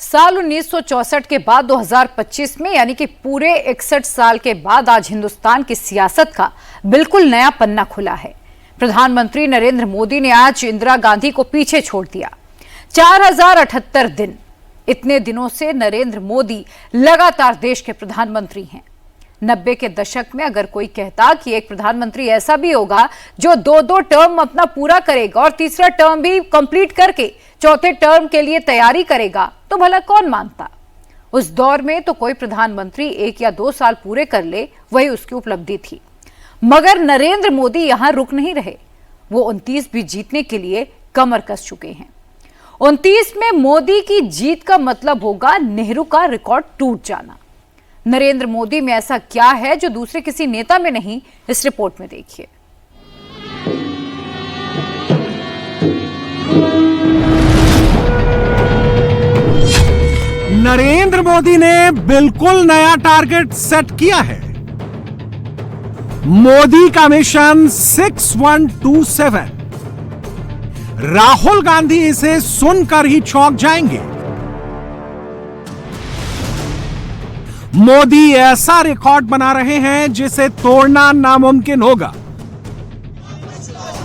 साल 1964 के बाद 2025 में यानी कि पूरे 61 साल के बाद आज हिंदुस्तान की सियासत का बिल्कुल नया पन्ना खुला है। प्रधानमंत्री नरेंद्र मोदी ने आज इंदिरा गांधी को पीछे छोड़ दिया। 4078 दिन, इतने दिनों से नरेंद्र मोदी लगातार देश के प्रधानमंत्री हैं। 90 के दशक में अगर कोई कहता कि एक प्रधानमंत्री ऐसा भी होगा जो दो टर्म अपना पूरा करेगा और तीसरा टर्म भी कंप्लीट करके चौथे टर्म के लिए तैयारी करेगा, तो भला कौन मानता। उस दौर में तो कोई प्रधानमंत्री 1 या 2 साल पूरे कर ले, वही उसकी उपलब्धि थी। मगर नरेंद्र मोदी यहां रुक नहीं रहे। वो 29 भी जीतने के लिए कमर कस चुके हैं। 29 में मोदी की जीत का मतलब होगा नेहरू का रिकॉर्ड टूट जाना। नरेंद्र मोदी में ऐसा क्या है जो दूसरे किसी नेता में नहीं, इस रिपोर्ट में देखिए। नरेंद्र मोदी ने बिल्कुल नया टारगेट सेट किया है। मोदी का मिशन 6127। राहुल गांधी इसे सुनकर ही चौंक जाएंगे। मोदी ऐसा रिकॉर्ड बना रहे हैं जिसे तोड़ना नामुमकिन होगा।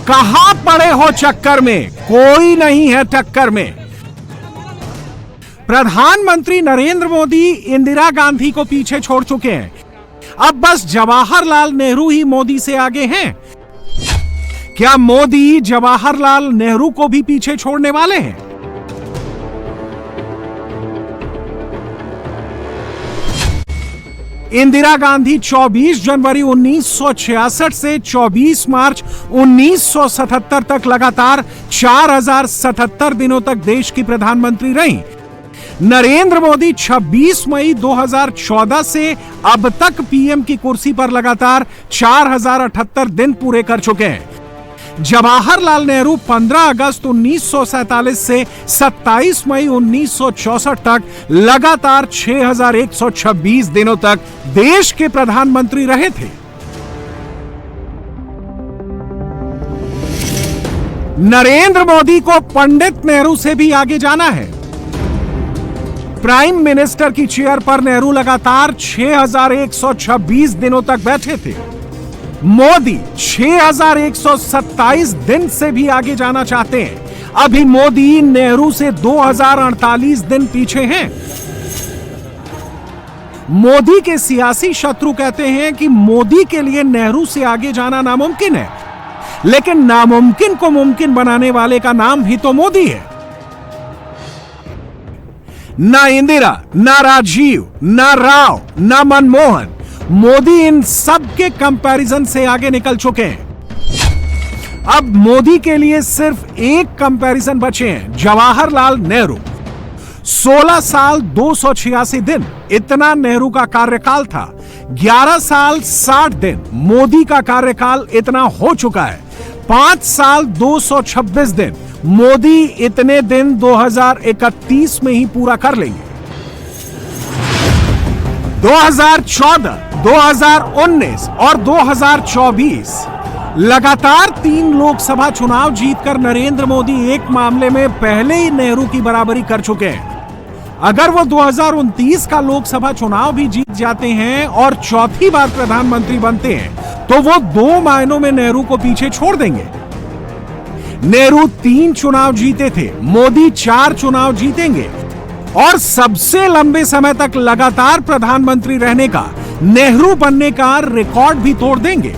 कहां पड़े हो चक्कर में, कोई नहीं है टक्कर में। प्रधानमंत्री नरेंद्र मोदी इंदिरा गांधी को पीछे छोड़ चुके हैं। अब बस जवाहरलाल नेहरू ही मोदी से आगे हैं। क्या मोदी जवाहरलाल नेहरू को भी पीछे छोड़ने वाले हैं? इंदिरा गांधी 24 जनवरी 1966 से 24 मार्च 1977 तक लगातार 4077 दिनों तक देश की प्रधानमंत्री रहीं। नरेंद्र मोदी 26 मई 2014 से अब तक पीएम की कुर्सी पर लगातार 4078 दिन पूरे कर चुके हैं। जवाहरलाल नेहरू 15 अगस्त 1947 से 27 मई 1964 तक लगातार 6126 दिनों तक देश के प्रधानमंत्री रहे थे। नरेंद्र मोदी को पंडित नेहरू से भी आगे जाना है। प्राइम मिनिस्टर की चेयर पर नेहरू लगातार 6126 दिनों तक बैठे थे। मोदी 6127 दिन से भी आगे जाना चाहते हैं। अभी मोदी नेहरू से 2048 दिन पीछे हैं। मोदी के सियासी शत्रु कहते हैं कि मोदी के लिए नेहरू से आगे जाना नामुमकिन है, लेकिन नामुमकिन को मुमकिन बनाने वाले का नाम भी तो मोदी है। ना इंदिरा, ना राजीव, ना राव, ना मनमोहन, मोदी इन सब के कंपैरिजन से आगे निकल चुके हैं। अब मोदी के लिए सिर्फ एक कंपैरिजन बचे हैं, जवाहरलाल नेहरू। 16 साल 286 दिन, इतना नेहरू का कार्यकाल था। 11 साल 60 दिन, मोदी का कार्यकाल इतना हो चुका है। 5 साल 226 दिन, मोदी इतने दिन 2031 में ही पूरा कर लेंगे। 2014, 2019 और 2024 लगातार 3 लोकसभा चुनाव जीतकर नरेंद्र मोदी एक मामले में पहले ही नेहरू की बराबरी कर चुके हैं। अगर वो 2029 का लोकसभा चुनाव भी जीत जाते हैं और चौथी बार प्रधानमंत्री बनते हैं, तो वो 2 मायनों में नेहरू को पीछे छोड़ देंगे। नेहरू 3 चुनाव जीते थे, मोदी 4 चुनाव जीतेंगे और सबसे लंबे समय तक लगातार प्रधानमंत्री रहने का, नेहरू बनने का रिकॉर्ड भी तोड़ देंगे।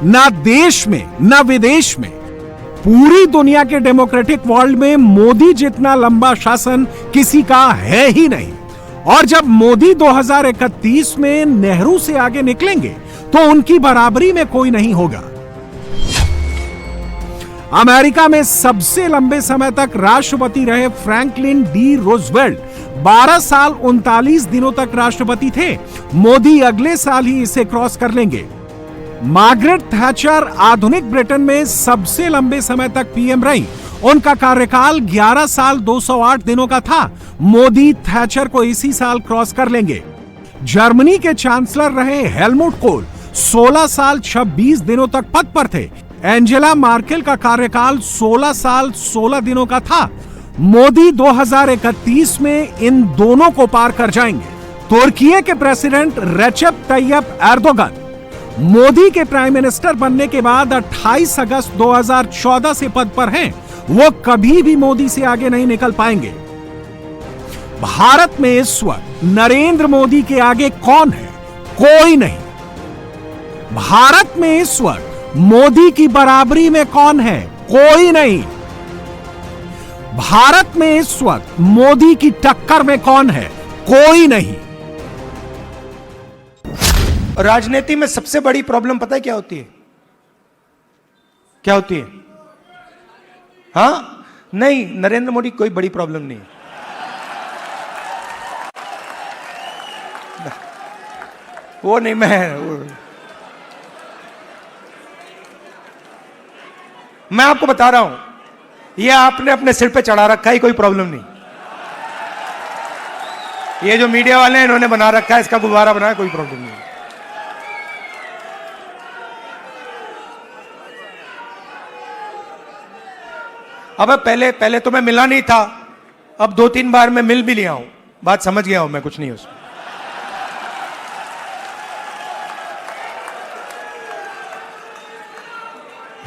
ना देश में ना विदेश में, पूरी दुनिया के डेमोक्रेटिक वर्ल्ड में मोदी जितना लंबा शासन किसी का है ही नहीं। और जब मोदी 2031 में नेहरू से आगे निकलेंगे तो उनकी बराबरी में कोई नहीं होगा। अमेरिका में सबसे लंबे समय तक राष्ट्रपति रहे फ्रैंकलिन डी रूजवेल्ट 12 साल 39 दिनों तक राष्ट्रपति थे। मोदी अगले साल ही इसे क्रॉस कर लेंगे। मार्गरेट थैचर आधुनिक ब्रिटेन में सबसे लंबे समय तक पीएम रही। उनका कार्यकाल 11 साल 208 दिनों का था। मोदी थैचर को इसी साल क्रॉस कर लेंगे। जर्मनी के चांसलर रहे हेलमुट कोल 16 साल 26 दिनों तक पद पर थे। एंजेला मार्केल का कार्यकाल 16 साल 16 दिनों का था। मोदी 2031 में इन दोनों को पार कर जाएंगे। तुर्की के president Recep Tayyip Erdogan Modi के प्राइम मिनिस्टर बनने के बाद 28 अगस्त 2014 से पद पर हैं। वो कभी भी मोदी से आगे नहीं निकल पाएंगे। भारत में इस वक्त नरेंद्र मोदी के आगे कौन है? कोई नहीं। भारत में इस वक्त मोदी की बराबरी में कौन है? कोई नहीं। भारत में इस वक्त मोदी की टक्कर में कौन है? कोई नहीं। राजनीति में सबसे बड़ी प्रॉब्लम पता है क्या होती है? क्या होती है? हाँ, नहीं, नरेंद्र मोदी कोई बड़ी प्रॉब्लम नहीं। वो नहीं, मैं आपको बता रहा हूं, ये आपने अपने सिर पे चढ़ा रखा है, कोई प्रॉब्लम नहीं। ये जो मीडिया वाले हैं इन्होंने बना रखा है, इसका गुब्बारा बनाया, कोई प्रॉब्लम नहीं। अब पहले तो मैं मिला नहीं था, अब 2-3 बार मैं मिल भी लिया हूं, बात समझ गया हूं मैं, कुछ नहीं उसमें।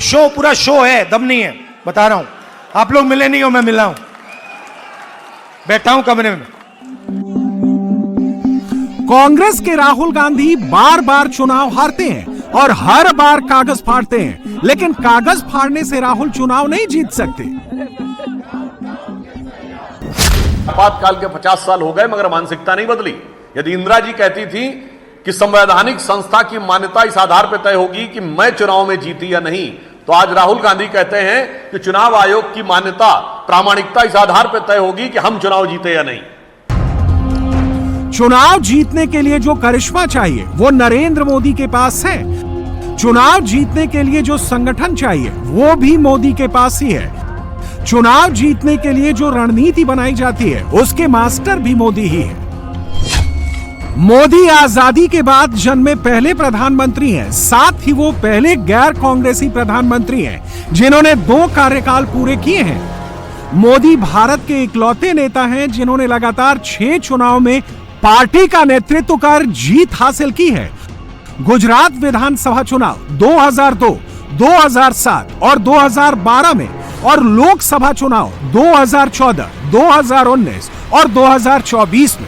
शो पूरा शो है, दम नहीं है, बता रहा हूं। आप लोग मिले नहीं हो, मैं मिला हूं, बैठा हूं कमरे में। कांग्रेस के राहुल गांधी बार बार चुनाव हारते हैं और हर बार कागज फाड़ते हैं, लेकिन कागज फाड़ने से राहुल चुनाव नहीं जीत सकते। आपातकाल के 50 साल हो गए मगर मानसिकता नहीं बदली। यदि इंदिरा जी कहती थी कि संवैधानिक संस्था की मान्यता इस आधार पर तय होगी कि मैं चुनाव में जीती या नहीं, तो आज राहुल गांधी कहते हैं कि चुनाव आयोग की मान्यता, प्रामाणिकता इस आधार पर तय होगी कि हम चुनाव जीते या नहीं। चुनाव जीतने के लिए जो करिश्मा चाहिए वो नरेंद्र मोदी के पास है। चुनाव जीतने के लिए जो संगठन चाहिए वो भी मोदी के पास ही है। चुनाव जीतने के लिए जो रणनीति बनाई जाती है उसके मास्टर भी मोदी ही है। मोदी आजादी के बाद जन्मे पहले प्रधानमंत्री हैं, साथ ही वो पहले गैर कांग्रेसी प्रधानमंत्री हैं जिन्होंने 2 कार्यकाल पूरे किए हैं। मोदी भारत के इकलौते नेता हैं जिन्होंने लगातार 6 चुनाव में पार्टी का नेतृत्व कर जीत हासिल की है। गुजरात विधानसभा चुनाव 2002, 2007 और 2012 में और लोकसभा चुनाव 2014, 2019 और 2024 में।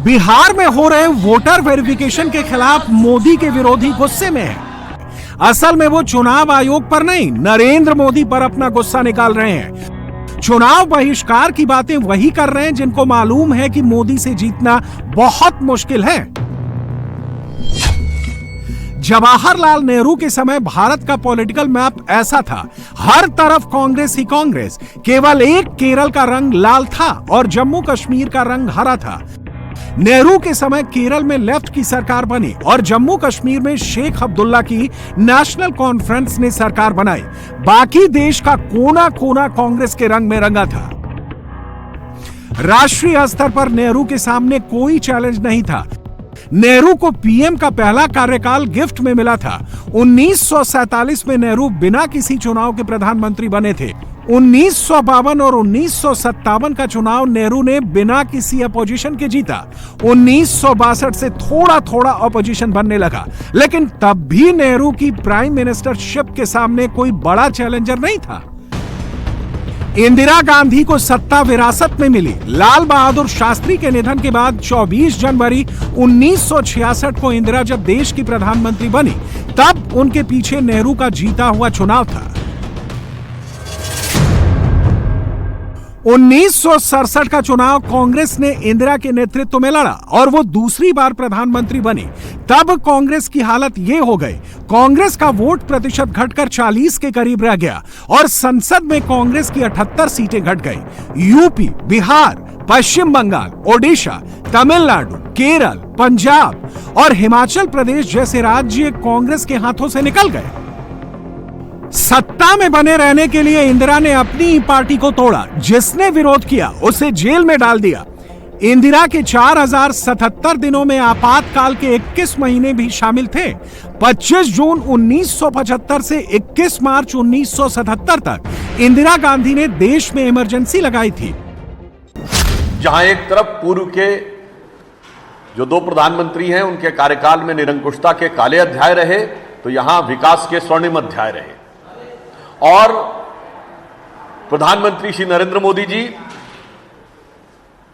बिहार में हो रहे वोटर वेरिफिकेशन के खिलाफ मोदी के विरोधी गुस्से में हैं। असल में वो चुनाव आयोग पर नहीं, नरेंद्र मोदी पर अपना गुस्सा निकाल रहे हैं। चुनाव बहिष्कार की बातें वही कर रहे हैं जिनको मालूम है कि मोदी से जीतना बहुत मुश्किल है। जवाहरलाल नेहरू के समय भारत का पॉलिटिकल मैप ऐसा था, हर तरफ कांग्रेस ही कांग्रेस। केवल एक केरल का रंग लाल था और जम्मू कश्मीर का रंग हरा था। नेहरू के समय केरल में लेफ्ट की सरकार बनी और जम्मू कश्मीर में शेख अब्दुल्ला की नेशनल कॉन्फ्रेंस ने सरकार बनाई। बाकी देश का कोना कोना कांग्रेस के रंग में रंगा था। राष्ट्रीय स्तर पर नेहरू के सामने कोई चैलेंज नहीं था। नेहरू को पीएम का पहला कार्यकाल गिफ्ट में मिला था। 1947 में नेहरू बिना किसी चुनाव के प्रधानमंत्री बने थे। 1952 और 1957 का चुनाव नेहरू ने बिना किसी अपोजिशन के जीता। 1962 से थोड़ा थोड़ा अपोजिशन बनने लगा, लेकिन तब भी नेहरू की प्राइम मिनिस्टरशिप के सामने कोई बड़ा चैलेंजर नहीं था। इंदिरा गांधी को सत्ता विरासत में मिली। लाल बहादुर शास्त्री के निधन के बाद 24 जनवरी 1966 को इंदिरा जब देश की प्रधानमंत्री बनी, तब उनके पीछे नेहरू का जीता हुआ चुनाव था। 1967 का चुनाव कांग्रेस ने इंदिरा के नेतृत्व में लड़ा और वो दूसरी बार प्रधानमंत्री बनी। तब कांग्रेस की हालत ये हो गई, कांग्रेस का वोट प्रतिशत घटकर 40 के करीब रह गया और संसद में कांग्रेस की 78 सीटें घट गई। यूपी, बिहार, पश्चिम बंगाल, ओडिशा, तमिलनाडु, केरल, पंजाब और हिमाचल प्रदेश जैसे राज्य कांग्रेस के हाथों से निकल गए। सत्ता में बने रहने के लिए इंदिरा ने अपनी ही पार्टी को तोड़ा। जिसने विरोध किया उसे जेल में डाल दिया। इंदिरा के 4077 दिनों में आपातकाल के 21 महीने भी शामिल थे। 25 जून 1975 से 21 मार्च 1977 तक इंदिरा गांधी ने देश में इमरजेंसी लगाई थी। जहां एक तरफ पूर्व के जो दो प्रधानमंत्री हैं उनके कार्यकाल में निरंकुशता के काले अध्याय रहे, तो यहां विकास के स्वर्णिम अध्याय रहे। और प्रधानमंत्री श्री नरेंद्र मोदी जी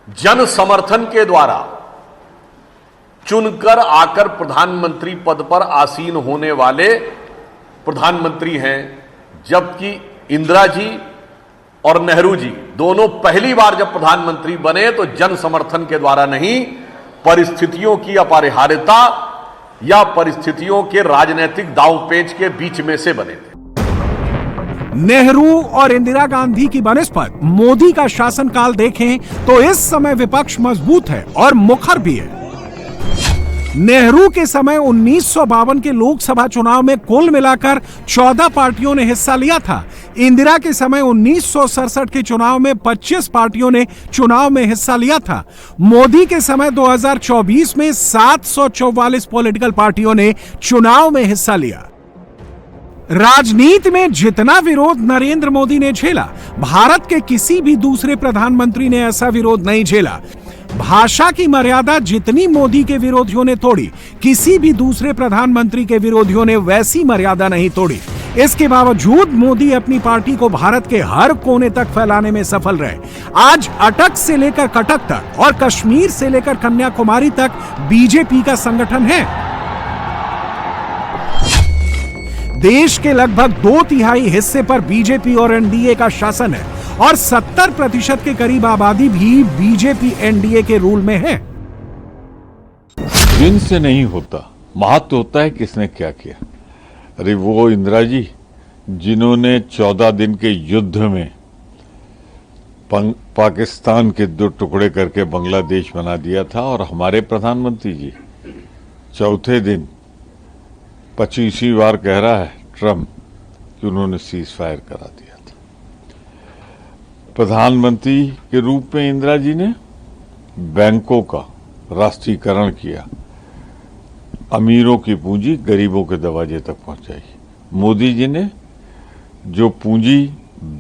जन समर्थन के द्वारा चुनकर आकर प्रधानमंत्री पद पर आसीन होने वाले प्रधानमंत्री हैं, जबकि इंदिरा जी और नेहरू जी दोनों पहली बार जब प्रधानमंत्री बने तो जन समर्थन के द्वारा नहीं, परिस्थितियों की अपरिहार्यता या परिस्थितियों के राजनीतिक दांवपेच के बीच में से बने थे। नेहरू और इंदिरा गांधी की बनिस्पत मोदी का शासनकाल देखें तो इस समय विपक्ष मजबूत है और मुखर भी है। नेहरू के समय 1952 के लोकसभा चुनाव में कुल मिलाकर 14 पार्टियों ने हिस्सा लिया था। इंदिरा के समय 1967 के चुनाव में 25 पार्टियों ने चुनाव में हिस्सा लिया था। मोदी के समय 2024 में 744 पॉलिटिकल पार्टियों ने चुनाव में हिस्सा लिया। राजनीति में जितना विरोध नरेंद्र मोदी ने झेला, भारत के किसी भी दूसरे प्रधानमंत्री ने ऐसा विरोध नहीं झेला। भाषा की मर्यादा जितनी मोदी के विरोधियों ने तोड़ी, किसी भी दूसरे प्रधानमंत्री के विरोधियों ने वैसी मर्यादा नहीं तोड़ी। इसके बावजूद मोदी अपनी पार्टी को भारत के हर कोने तक फैलाने में सफल रहे। आज अटक से लेकर कटक तक और कश्मीर से लेकर कन्याकुमारी तक बीजेपी का संगठन है। देश के लगभग 2/3 हिस्से पर बीजेपी और एनडीए का शासन है और 70% के करीब आबादी भी बीजेपी एनडीए के रूल में है। दिन से नहीं होता, महत्व होता है किसने क्या किया। अरे वो इंदिरा जी जिन्होंने 14 दिन के युद्ध में पाकिस्तान के 2 टुकड़े करके बांग्लादेश बना दिया था, और हमारे प्रधानमंत्री जी चौथे दिन 25वीं बार कह रहा है ट्रम्प कि उन्होंने सीज फायर करा दिया था। प्रधानमंत्री के रूप में इंदिरा जी ने बैंकों का राष्ट्रीयकरण किया, अमीरों की पूंजी गरीबों के दरवाजे तक पहुंचाई। मोदी जी ने जो पूंजी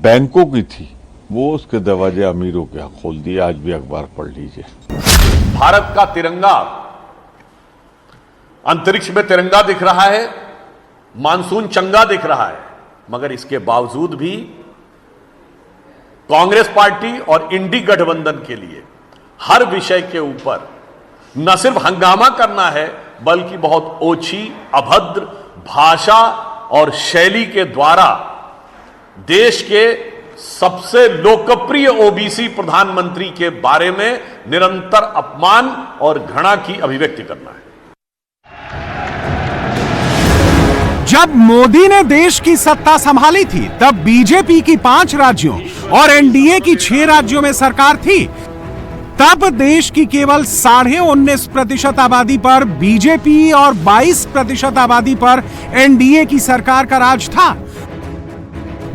बैंकों की थी वो उसके दरवाजे अमीरों के यहाँ खोल दिए। आज भी अखबार पढ़ लीजिए। भारत का तिरंगा अंतरिक्ष में तिरंगा दिख रहा है, मानसून चंगा दिख रहा है, मगर इसके बावजूद भी कांग्रेस पार्टी और इंडी गठबंधन के लिए हर विषय के ऊपर न सिर्फ हंगामा करना है, बल्कि बहुत ओछी अभद्र भाषा और शैली के द्वारा देश के सबसे लोकप्रिय ओबीसी प्रधानमंत्री के बारे में निरंतर अपमान और घृणा की अभिव्यक्ति करना है। जब मोदी ने देश की सत्ता संभाली थी तब बीजेपी की 5 राज्यों और एनडीए की 6 राज्यों में सरकार थी। तब देश की केवल 19.5% आबादी पर बीजेपी और 22% आबादी पर एनडीए की सरकार का राज था।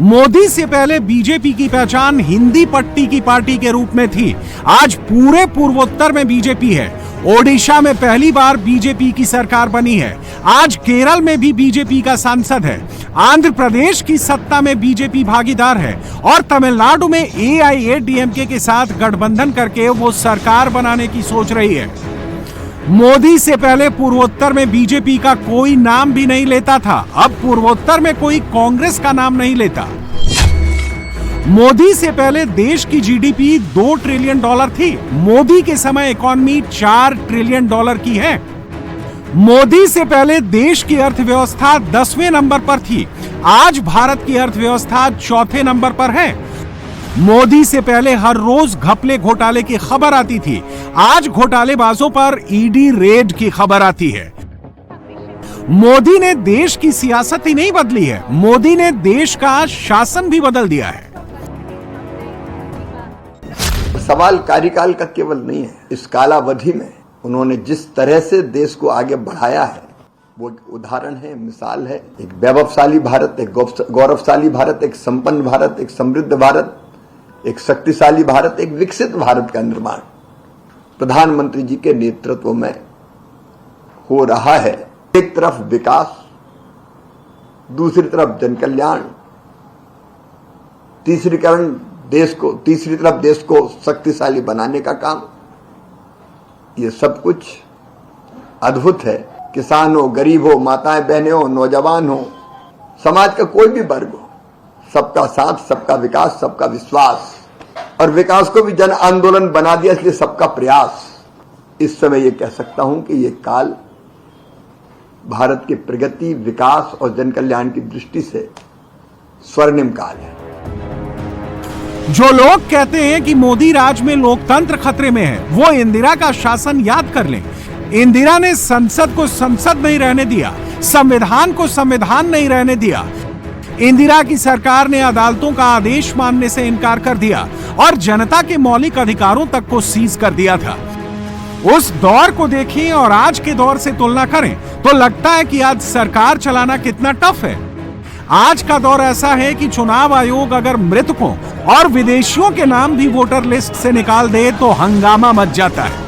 मोदी से पहले बीजेपी की पहचान हिंदी पट्टी की पार्टी के रूप में थी। आज पूरे पूर्वोत्तर में बीजेपी है। ओडिशा में पहली बार बीजेपी की सरकार बनी है। आज केरल में भी बीजेपी का सांसद है। आंध्र प्रदेश की सत्ता में बीजेपी भागीदार है और तमिलनाडु में एआईएडीएमके के साथ गठबंधन करके वो सरकार बनाने की सोच रही है। मोदी से पहले पूर्वोत्तर में बीजेपी का कोई नाम भी नहीं लेता था। अब पूर्वोत्तर में कोई कांग्रेस का नाम नहीं लेता। मोदी से पहले देश की जीडीपी $2 ट्रिलियन थी। मोदी के समय इकोनॉमी $4 ट्रिलियन की है। मोदी से पहले देश की अर्थव्यवस्था 10वें नंबर पर थी। आज भारत की अर्थव्यवस्था 4थे नंबर पर है। मोदी से पहले हर रोज घपले घोटाले की खबर आती थी। आज घोटालेबाजों पर ईडी रेड की खबर आती है। मोदी ने देश की सियासत ही नहीं बदली है, मोदी ने देश का शासन भी बदल दिया है। सवाल कार्यकाल का केवल नहीं है, इस कालावधि में उन्होंने जिस तरह से देश को आगे बढ़ाया है वो एक उदाहरण है, मिसाल है। एक वैभवशाली भारत, एक गौरवशाली भारत, एक संपन्न भारत, एक समृद्ध भारत, एक शक्तिशाली भारत, एक विकसित भारत का निर्माण प्रधानमंत्री जी के नेतृत्व में हो रहा है। एक तरफ विकास, दूसरी तरफ जन कल्याण, तीसरी तरफ देश को शक्तिशाली बनाने का काम, ये सब कुछ अद्भुत है। किसान हो, गरीब हो, माताएं बहनें हो, नौजवान हो, समाज का कोई भी वर्ग हो, सबका साथ, सबका विकास, सबका विश्वास, और विकास को भी जन आंदोलन बना दिया, इसलिए सबका प्रयास। इस समय ये कह सकता हूं कि ये काल भारत की प्रगति, विकास और जन कल्याण की दृष्टि से स्वर्णिम काल है। जो लोग कहते हैं कि मोदी राज में लोकतंत्र खतरे में है, वो इंदिरा का शासन याद कर लें। इंदिरा ने संसद को संसद नहीं रहने दिया, संविधान को संविधान नहीं रहने दिया। इंदिरा की सरकार ने अदालतों का आदेश मानने से इनकार कर दिया और जनता के मौलिक अधिकारों तक को सीज कर दिया था। उस दौर को देखें और आज के दौर से तुलना करें तो लगता है कि आज सरकार चलाना कितना टफ है। आज का दौर ऐसा है कि चुनाव आयोग अगर मृतकों और विदेशियों के नाम भी वोटर लिस्ट से निकाल दे तो हंगामा मच जाता है।